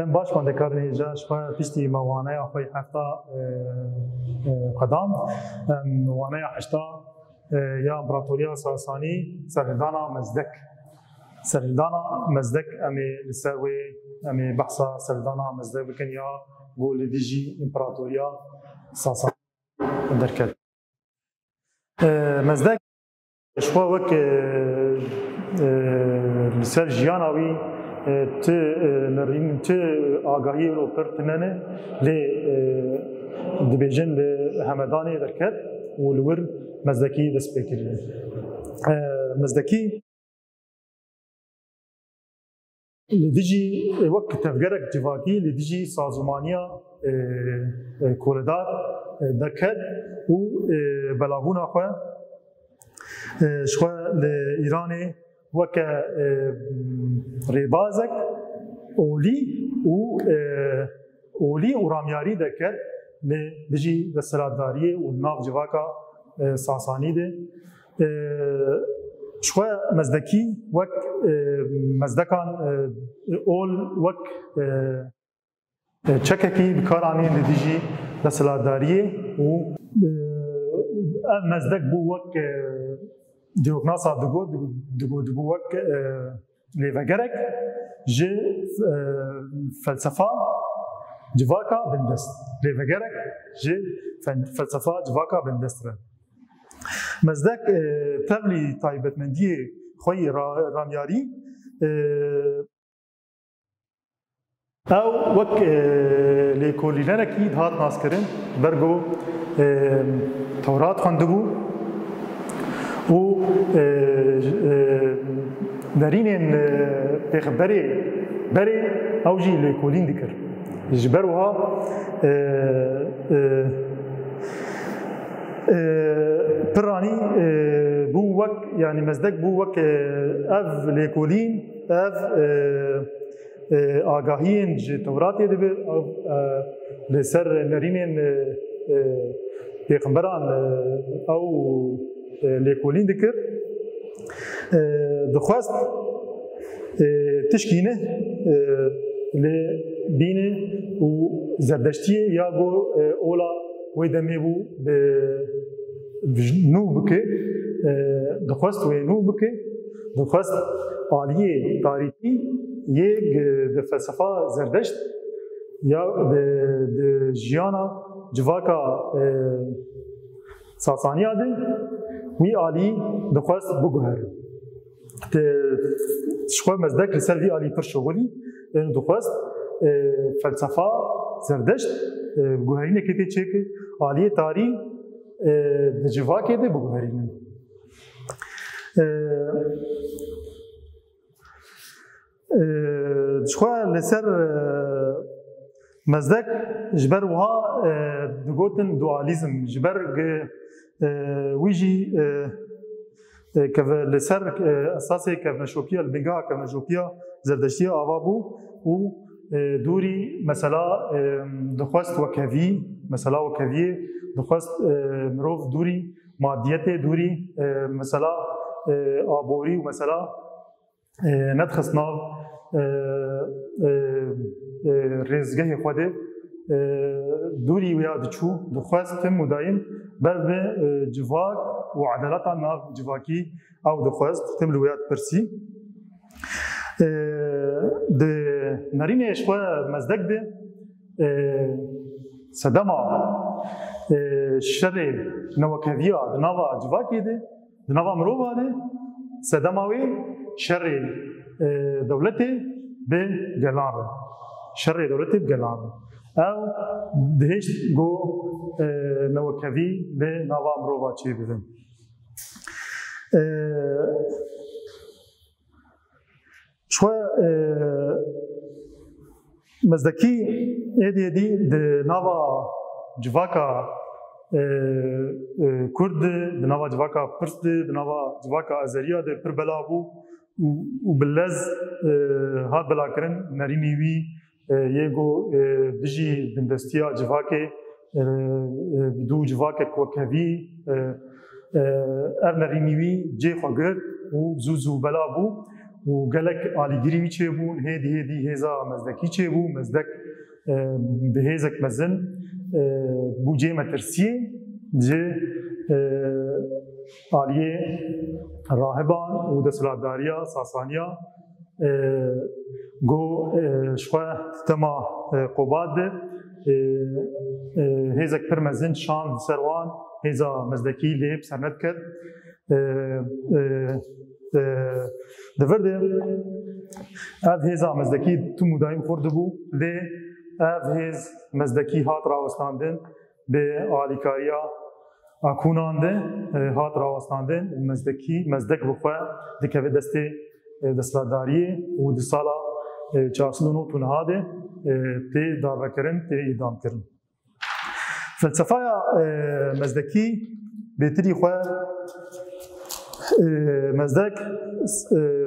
دم باش من دکارنی جاش خو پیشتی موانع خوی هفتا قدام موانع هشتا یا امپراتوریا ساسانی سردانا مزدک امی لسوی امی بحثا سردانا مزدک بکن یا قول دیجی امپراتوریا ساسانی درکت مزدک شخو وک لسر جیاناوی ت نرین ت آگاهی رو پرتننه ل دبیجن ل همدانی درکت ولور مزدکی دست بکری مزدکی لدیجی وقت تفجرك جواکی لدیجی سازمانیا کوردار درکت و بلاغونا خو شخو لإيراني وك ربازك أولي ورامياري دكت لدجي دسلاتدارية والناف جواكا ساساني ده شوية مزدكي وك مزدكان أول وك تشككي بكاراني لدجي دسلاتدارية و مزدك بو وك دیوکناسا دگو وک لیوگرک جه فلسفه جواکا بندست لیوگرک جه فلسفه جواکا بندست رن مزدک تبلی تایبتمندی خوی رامیاری او وک لیکولینرکی هات ناس کرن برگو تورات خواندبو و نرینن پیغمبری بری اوجی لیکولین دکر جبروها پرانی بو وک یعنی مزدک بو وک اف لیکولین اف آگاهین ج توراتی دبر لسر نرینن پیغمبران او لیکولین دکر دخواست تشکینه لبینه و زردشتیه یا گو اولا ویدمی بو نو بکه دخواست و نو بکه دخواست آلیه تاریخی یک فلسفه زردشت یا جیانا جواکا ساسانیا ده وی آلی دخواست بگوهر شخواه مزدک لسر وی آلی پر شغلی دخواست فلسفه زردشت بگوهرینه کتی چه که آلی تاری دجواکه ده بگوهرینه شخواه لسر مزدک جبر وها دگوتن دوالیزم جبر ويجي كف لسر اساسي كف نشوبيا البنجا كف نشوبيا زردشتيا ابابو و دوري مثلا دخواست وكافي مثلا وكافي دخواست مروف دوري ماديته دوري مثلا ابوري ومثلا ندخسنا رزقه خده دوري ويا دچو دخواست مدايم بر جواك وعدالات ناف جواكي او دخواست تم لويات برسي د نارينه شوه مزدك ده صدما شر نوكافيا نوا جواكي ده نوا مروبا ده صدماوي شر دولته بجلال شر دولته بجلال او دهش گو نوکوی به نوا مروبا چی بدن شوی مزدکی ایدی د نوا جواکا کرد د نوا جواکا پرست د نوا جواکا ازریا د پر بلابو و بلز هات بلا کرن نرینی وی یگو دجی بندستیا جواکه دو جواکه کوکوی ارنرینیوی جی خوگر و زوزو بلا بو و gelek alîgirî çêbûn hêdî hêza mezdekî çêbû mezdek bi hêzek mezin bû cê metirsiyê ji aliyê rahiban û desthilatdariya Sasaniya got ji xwe tema qobat de hêzek pir mezin şand li ser wan hêza mezdekî lê bi ser nedikir di vir de ev hêza mezdekî tim û dayîm xwe dibû lê ev hêz mezdekî hat rawestandin bi alîkariya akûnan de hat rawestandin û mezdek bi xwe dikeve destê desthilatdariyê û di sala 409 de tê darvekirin tê îdamkirin. Felsefeya mezdekî bêtirî xwe mezdek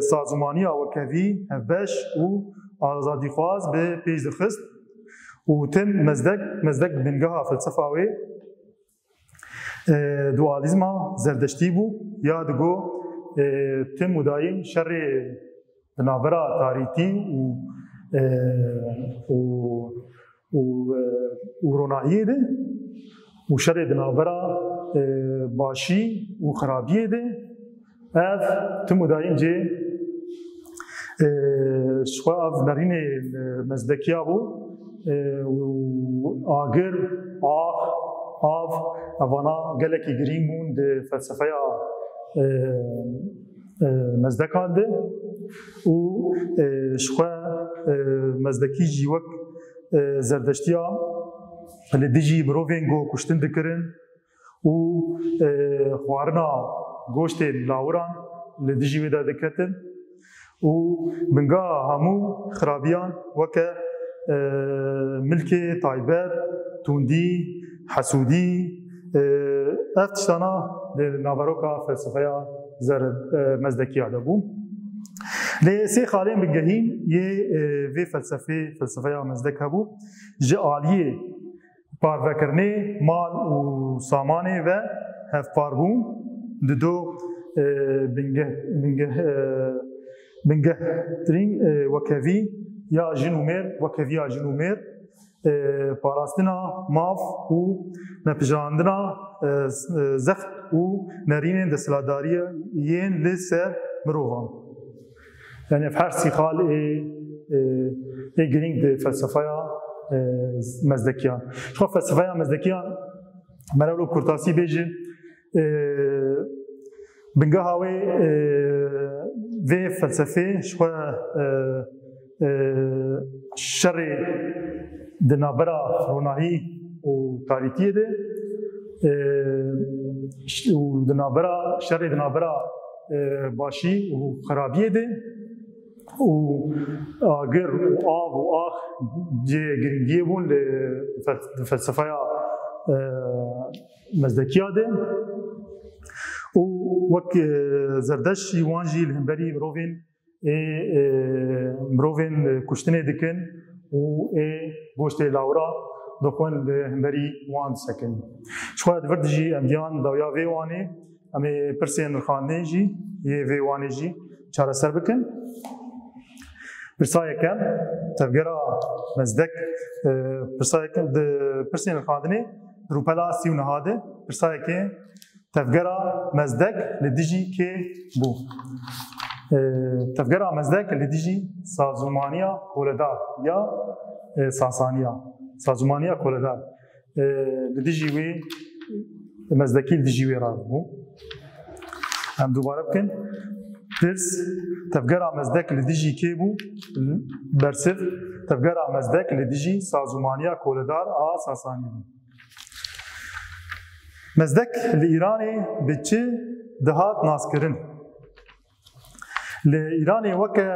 sazûmaniya wekevî hevbeş û azadîxwaz bi pêş dixist û tim mezdek bingeha felsefa wê dualîzma zerdeştî bû ya digo tim û dayîm şerê di navbera tarîtî û ronahiyê de û şerê di navbera başî û xerabiyê de ev tim û dayîm cê ji xwe ev nerînê mezdekiya bû agir av evana gelekî girîng bûn di felsefeya mezdekan de û ji xwe mezdekî jî wek zerdeştiya li dijî mirovên got kuştin dikirin û xwarina goştên lawiran li dijî wê de diketin û bingeha hemû xirabiyan weke milkê taybet, tundî, hesûdî ev tiştana li naveroka felsefeya mezdekiya de bû. Lê sê xalên bingehîn yê vê felsefeya mezdek hebû ji aliyê parvekirinê mal û samanê ve hevparbûn di do bingehtirîn wekevî ya jin û mêr wekeviya jin û mêr parastina mav û nepijandina zext û nerînên desthilatdariyên li ser mirovan. Yani her sîxal ê girîng di felsefeya mezdekiyan. Xwe felsefeya mezdekiyan merewlo kurtasî bêjin bingeha wê vê felsefê ji xwe şerê di navbera ronahî û tarîtiyê de û di navbera şerê di navbera başî û xerabiyê de û agir û av û ax cê girîngiyê bûn li felsefeya mezdekiya de û wek zerdeşî wan jî li hemberî mirovên kuştinê dikin û ê goştê lawra dixwin li hemberî wan disekin. Ji xwe di vir de jî em giyan dawya vê wanê em ê pirsên xandinê jî yê vê wanê jî çareser bikin. Pirsa yekem tevgera mezdek pirsa yekem di pirsên xandinê rûpela sî û niha de pirsa yekê tevgera mezdek li dijî kê bû. Tevgera mezdek li dijî sazûmaniya koledar ya Sasaniya. Sazûmaniya koledar li dijî wê mezdekî li dijî wê rabû. Em dubare bikin. Pirs tevgera mezdek li dijî kê bû? Bersiv tevgera mezdek li dijî sazûmaniya koledar a Sasanî bû. Mezdek li Îranê bi çi dihat naskirin? Li Îranê weke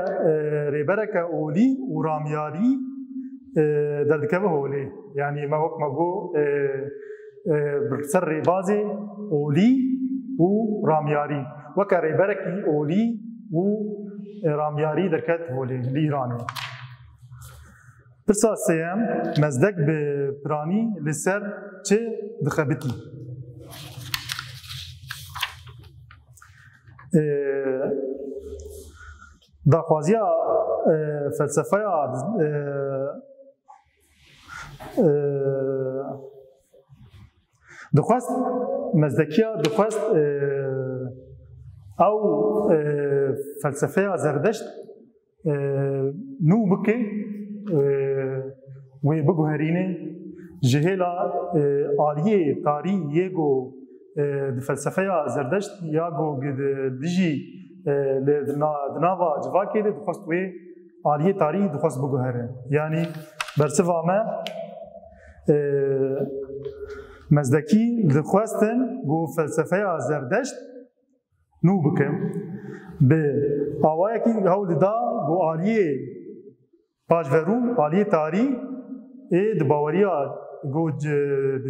rêbereke olî û ramyarî derdikeve holê. Yani me wek me got bi ser rêbazê olî û ramyarî. Weke rêberekî olî û ramyarî derket holê li Îranê. Pirsa sêyem mezdek bi piranî li ser çi dixebitî? داخوازیا فلسفه دخواست مزدکیا دخواست او فلسفه زردشت نو بکه و بگوهرینه جهلا آلیه تاری یگو فلسفه زردشت یا گو دیجی لدناوا جواکی ده دخواست و آلیه تاری دخواست بگوهره یعنی برسوا ما مزدکی دخواستن گو فلسفه زردشت نو بکم به آوایی که هول دا گو آلیه پاجورو آلیه تاری دباوریا گو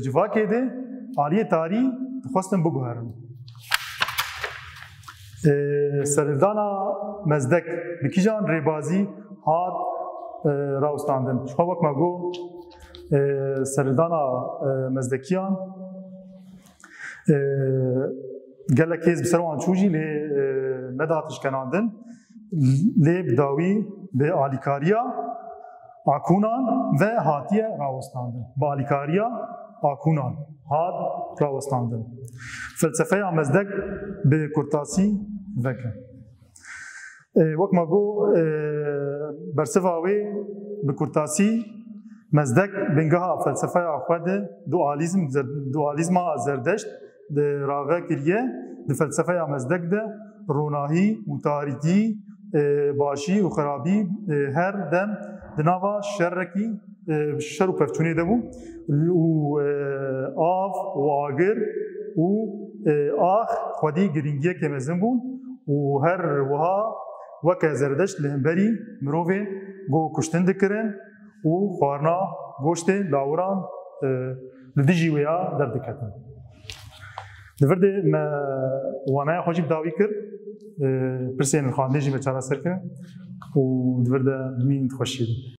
جواکی ده آلیه تاری دخواستن بگوهرن سردانا مزدک بکیجان ریبازی هاد راوستاندن شما وقت ما گو سردانا مزدکیان گله کیز بسروان چوجی لی نداتش کناندن لی بداوی به آلیکاریا آکونان و هاتیه راوستاندن با آلیکاریا آکونان هاد راوستاندن فلسفه مزدک به کرتاسی وکن وقت ما گو برسفاوی به کرتاسی مزدک بنگاه فلسفه خود دوالیزم زردشت ده راوه کریه ده فلسفه مزدک ده روناهی و تاریکی باشی و خرابی هر دم دناوا شرکی شر و پفچونی ده بو و آف و آگر و آخ خودی گرینگیه که مزن بون و هر وها وکه زردشت لهمبری مروفه گو کشتن دکرن و خوارنا گوشت لاوران لدیجی ویا دردکتن. دفرده ما وانای خوشی بداوی کرد پرسین الخواندیجی به چرا سر کرد و دفرده مین خوشید.